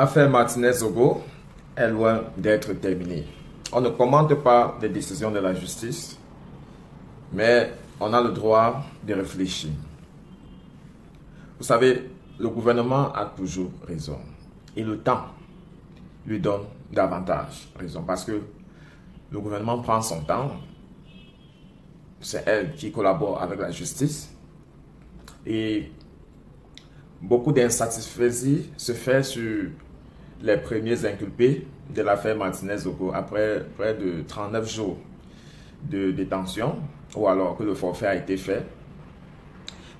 Affaire Martinez-Zogo est loin d'être terminée. On ne commente pas les décisions de la justice, mais on a le droit de réfléchir. Vous savez, le gouvernement a toujours raison. Et le temps lui donne davantage raison. Parce que le gouvernement prend son temps. C'est elle qui collabore avec la justice. Et beaucoup d'insatisfaits se fait sur les premiers inculpés de l'affaire Martinez-Zogo après près de 39 jours de détention, ou alors que le forfait a été fait.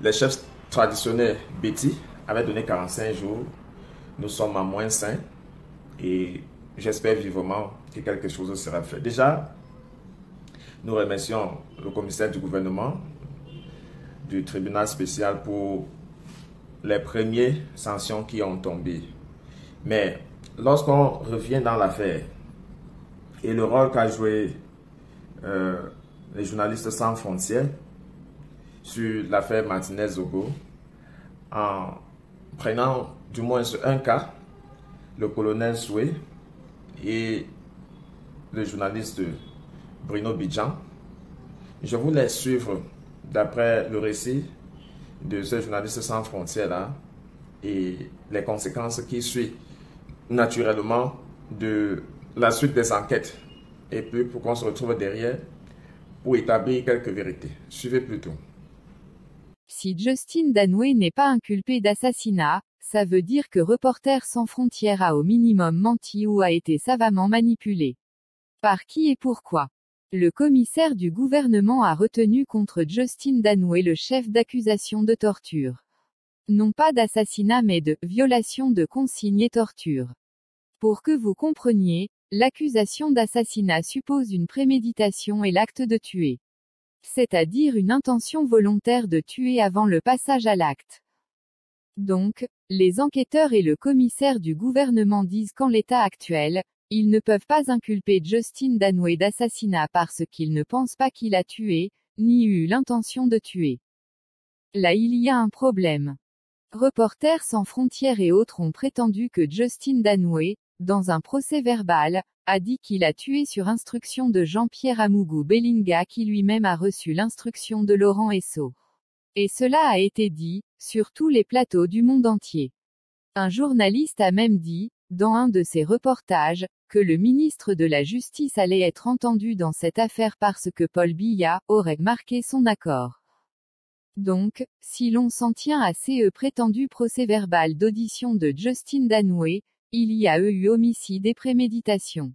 Les chefs traditionnels Betty avaient donné 45 jours. Nous sommes à -5 et j'espère vivement que quelque chose sera fait. Déjà, nous remercions le commissaire du gouvernement du tribunal spécial pour les premières sanctions qui ont tombé. Mais lorsqu'on revient dans l'affaire et le rôle qu'a joué les journalistes sans frontières sur l'affaire Martinez-Zogo, en prenant du moins un cas, le colonel Soué et le journaliste Bruno Bidjan, je vous laisse suivre d'après le récit de ce journaliste sans frontières-là et les conséquences qui suivent naturellement de la suite des enquêtes et puis pour qu'on se retrouve derrière pour établir quelques vérités. Suivez plutôt. Si Justin Danoué n'est pas inculpé d'assassinat, ça veut dire que Reporters sans frontières a au minimum menti ou a été savamment manipulé. Par qui et pourquoi? Le commissaire du gouvernement a retenu contre Justin Danoué le chef d'accusation de torture. Non pas d'assassinat mais de violation de consignes et torture. Pour que vous compreniez, l'accusation d'assassinat suppose une préméditation et l'acte de tuer. C'est-à-dire une intention volontaire de tuer avant le passage à l'acte. Donc, les enquêteurs et le commissaire du gouvernement disent qu'en l'état actuel, ils ne peuvent pas inculper Justin Danoué d'assassinat parce qu'ils ne pensent pas qu'il a tué, ni eu l'intention de tuer. Là il y a un problème. Reporters sans frontières et autres ont prétendu que Justin Danoué, dans un procès-verbal, a dit qu'il a tué sur instruction de Jean-Pierre Amougou Belinga qui lui-même a reçu l'instruction de Laurent Esso. Et cela a été dit, sur tous les plateaux du monde entier. Un journaliste a même dit, dans un de ses reportages, que le ministre de la Justice allait être entendu dans cette affaire parce que Paul Biya aurait marqué son accord. Donc, si l'on s'en tient à ces prétendus procès-verbal d'audition de Justin Danoué, il y a eu homicide et préméditation.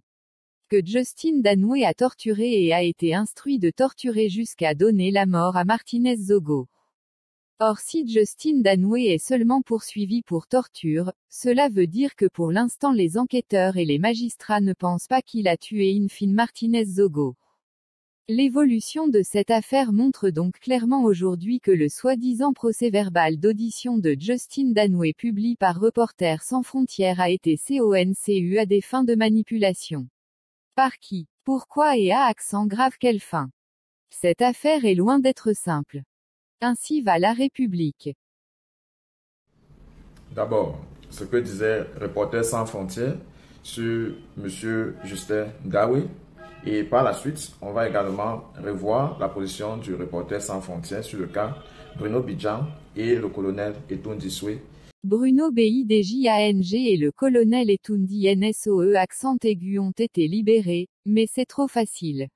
Que Justin Danoué a torturé et a été instruit de torturer jusqu'à donner la mort à Martinez-Zogo. Or si Justin Danoué est seulement poursuivi pour torture, cela veut dire que pour l'instant les enquêteurs et les magistrats ne pensent pas qu'il a tué in fine Martinez-Zogo. L'évolution de cette affaire montre donc clairement aujourd'hui que le soi-disant procès-verbal d'audition de Justin Danoué publié par Reporters sans frontières a été conçu à des fins de manipulation. Par qui? Pourquoi et à accent grave quelle fin? Cette affaire est loin d'être simple. Ainsi va la République. D'abord, ce que disait Reporters sans frontières sur M. Justin Danoué. Et par la suite, on va également revoir la position du Reporters sans frontières sur le cas Bruno Bidjan et le colonel Etoundi Soué. Bruno Bidjang et le colonel Etoundi Nsoe accent aigu ont été libérés, mais c'est trop facile.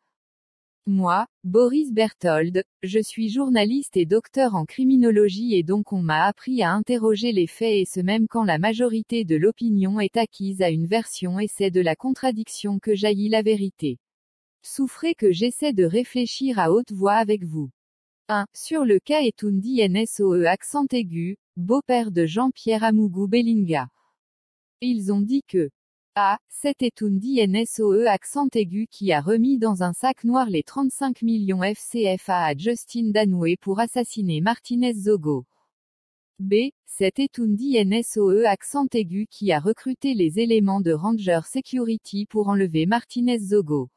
Moi, Boris Berthold, je suis journaliste et docteur en criminologie et donc on m'a appris à interroger les faits et ce même quand la majorité de l'opinion est acquise à une version et c'est de la contradiction que jaillit la vérité. Souffrez que j'essaie de réfléchir à haute voix avec vous. 1. Sur le cas Etoundi Nsoe accent aigu, beau-père de Jean-Pierre Amougou Belinga. Ils ont dit que c'est Etoundi Nsoe accent aigu qui a remis dans un sac noir les 35 millions FCFA à Justin Danoué pour assassiner Martinez-Zogo. B. C'est Etoundi Nsoe accent aigu qui a recruté les éléments de Ranger Security pour enlever Martinez-Zogo.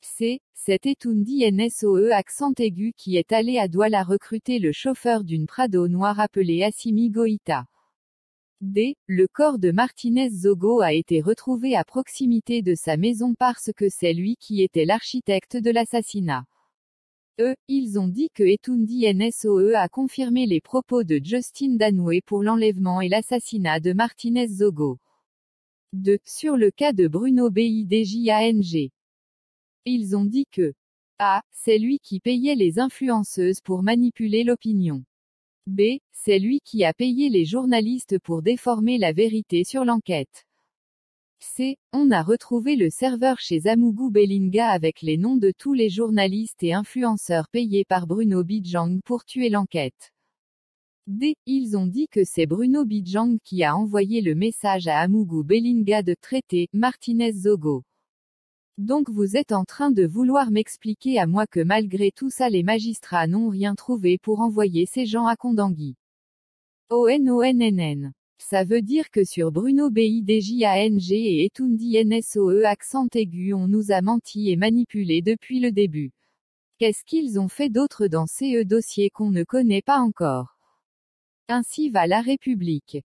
C. C'est Etoundi Nsoe accent aigu qui est allé à Douala recruter le chauffeur d'une Prado noire appelé Assimi Goïta. D. Le corps de Martínez Zogo a été retrouvé à proximité de sa maison parce que c'est lui qui était l'architecte de l'assassinat. E. Ils ont dit que Etundi Nsoe a confirmé les propos de Justin Danwe pour l'enlèvement et l'assassinat de Martínez Zogo. 2. Sur le cas de Bruno Bidjang. Ils ont dit que A. C'est lui qui payait les influenceuses pour manipuler l'opinion. B. C'est lui qui a payé les journalistes pour déformer la vérité sur l'enquête. C. On a retrouvé le serveur chez Amugu Belinga avec les noms de tous les journalistes et influenceurs payés par Bruno Bidjang pour tuer l'enquête. D. Ils ont dit que c'est Bruno Bidjang qui a envoyé le message à Amugu Belinga de traiter Martínez Zogo. Donc vous êtes en train de vouloir m'expliquer à moi que malgré tout ça les magistrats n'ont rien trouvé pour envoyer ces gens à Kondangui. ONONNN. Ça veut dire que sur Bruno Bidjang et Etundi Nsoe accent aigu on nous a menti et manipulé depuis le début. Qu'est-ce qu'ils ont fait d'autre dans ces dossiers qu'on ne connaît pas encore? Ainsi va la République.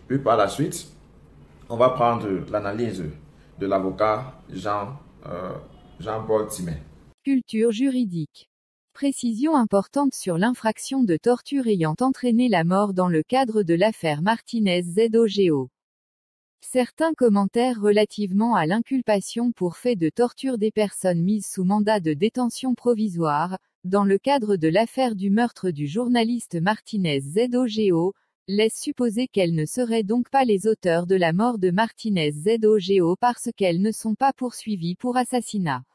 Puis par la suite, on va prendre l'analyse de l'avocat Jean-Paul Timet. Culture juridique. Précision importante sur l'infraction de torture ayant entraîné la mort dans le cadre de l'affaire Martínez Zogo. Certains commentaires relativement à l'inculpation pour fait de torture des personnes mises sous mandat de détention provisoire, dans le cadre de l'affaire du meurtre du journaliste Martínez Zogo, laissent supposer qu'elles ne seraient donc pas les auteurs de la mort de Martínez Zogo parce qu'elles ne sont pas poursuivies pour assassinat.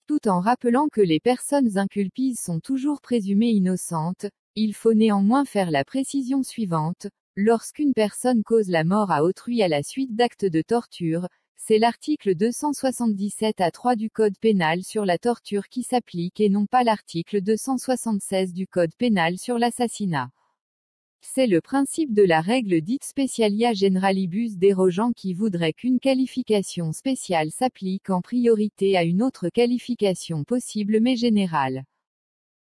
Tout en rappelant que les personnes inculpées sont toujours présumées innocentes, il faut néanmoins faire la précision suivante: lorsqu'une personne cause la mort à autrui à la suite d'actes de torture, c'est l'article 277-3 du Code pénal sur la torture qui s'applique et non pas l'article 276 du Code pénal sur l'assassinat. C'est le principe de la règle dite specialia generalibus dérogeant qui voudrait qu'une qualification spéciale s'applique en priorité à une autre qualification possible mais générale.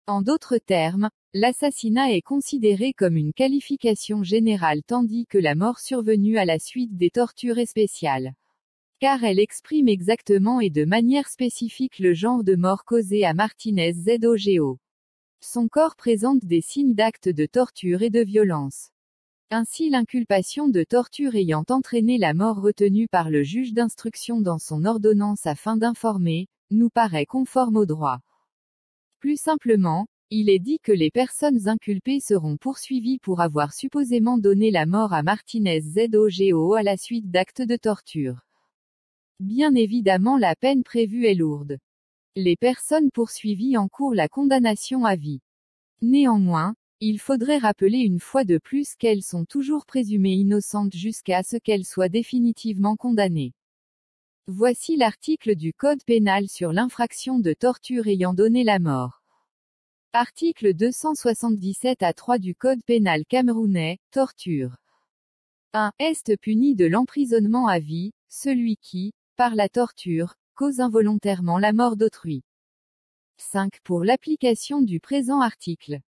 En d'autres termes, l'assassinat est considéré comme une qualification générale tandis que la mort survenue à la suite des tortures est spéciale. Car elle exprime exactement et de manière spécifique le genre de mort causée à Martínez Zogo. Son corps présente des signes d'actes de torture et de violence. Ainsi l'inculpation de torture ayant entraîné la mort retenue par le juge d'instruction dans son ordonnance afin d'informer, nous paraît conforme au droit. Plus simplement, il est dit que les personnes inculpées seront poursuivies pour avoir supposément donné la mort à Martínez Zogo à la suite d'actes de torture. Bien évidemment la peine prévue est lourde. Les personnes poursuivies encourent la condamnation à vie. Néanmoins, il faudrait rappeler une fois de plus qu'elles sont toujours présumées innocentes jusqu'à ce qu'elles soient définitivement condamnées. Voici l'article du Code pénal sur l'infraction de torture ayant donné la mort. Article 277-3 du Code pénal camerounais, torture. 1. Est puni de l'emprisonnement à vie, celui qui, par la torture, cause involontairement la mort d'autrui. 5. Pour l'application du présent article.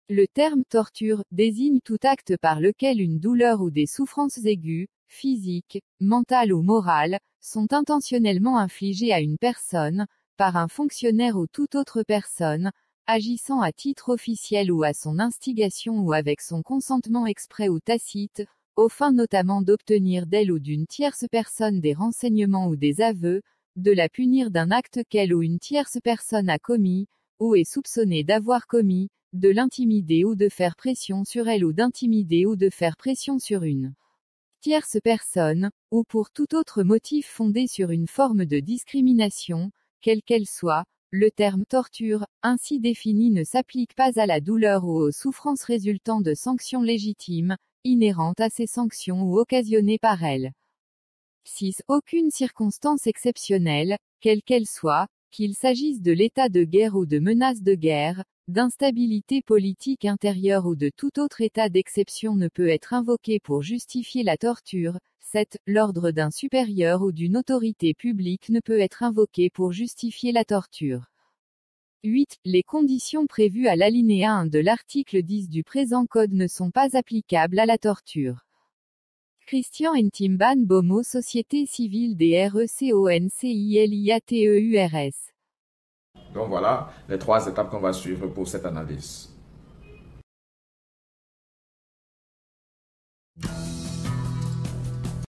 Le terme torture désigne tout acte par lequel une douleur ou des souffrances aiguës, physiques, mentales ou morales, sont intentionnellement infligées à une personne, par un fonctionnaire ou toute autre personne, agissant à titre officiel ou à son instigation ou avec son consentement exprès ou tacite, aux fins notamment d'obtenir d'elle ou d'une tierce personne des renseignements ou des aveux, de la punir d'un acte qu'elle ou une tierce personne a commis, ou est soupçonnée d'avoir commis, de l'intimider ou de faire pression sur elle ou d'intimider ou de faire pression sur une tierce personne, ou pour tout autre motif fondé sur une forme de discrimination, quelle qu'elle soit. Le terme torture, ainsi défini ne s'applique pas à la douleur ou aux souffrances résultant de sanctions légitimes, inhérentes à ces sanctions ou occasionnées par elles. 6. Aucune circonstance exceptionnelle, quelle qu'elle soit, qu'il s'agisse de l'état de guerre ou de menace de guerre, d'instabilité politique intérieure ou de tout autre état d'exception ne peut être invoqué pour justifier la torture. 7. L'ordre d'un supérieur ou d'une autorité publique ne peut être invoqué pour justifier la torture. 8. Les conditions prévues à l'alinéa 1 de l'article 10 du présent code ne sont pas applicables à la torture. Christian Ntimban Bomo Société civile des RECONCILIATEURS. Donc voilà les 3 étapes qu'on va suivre pour cette analyse.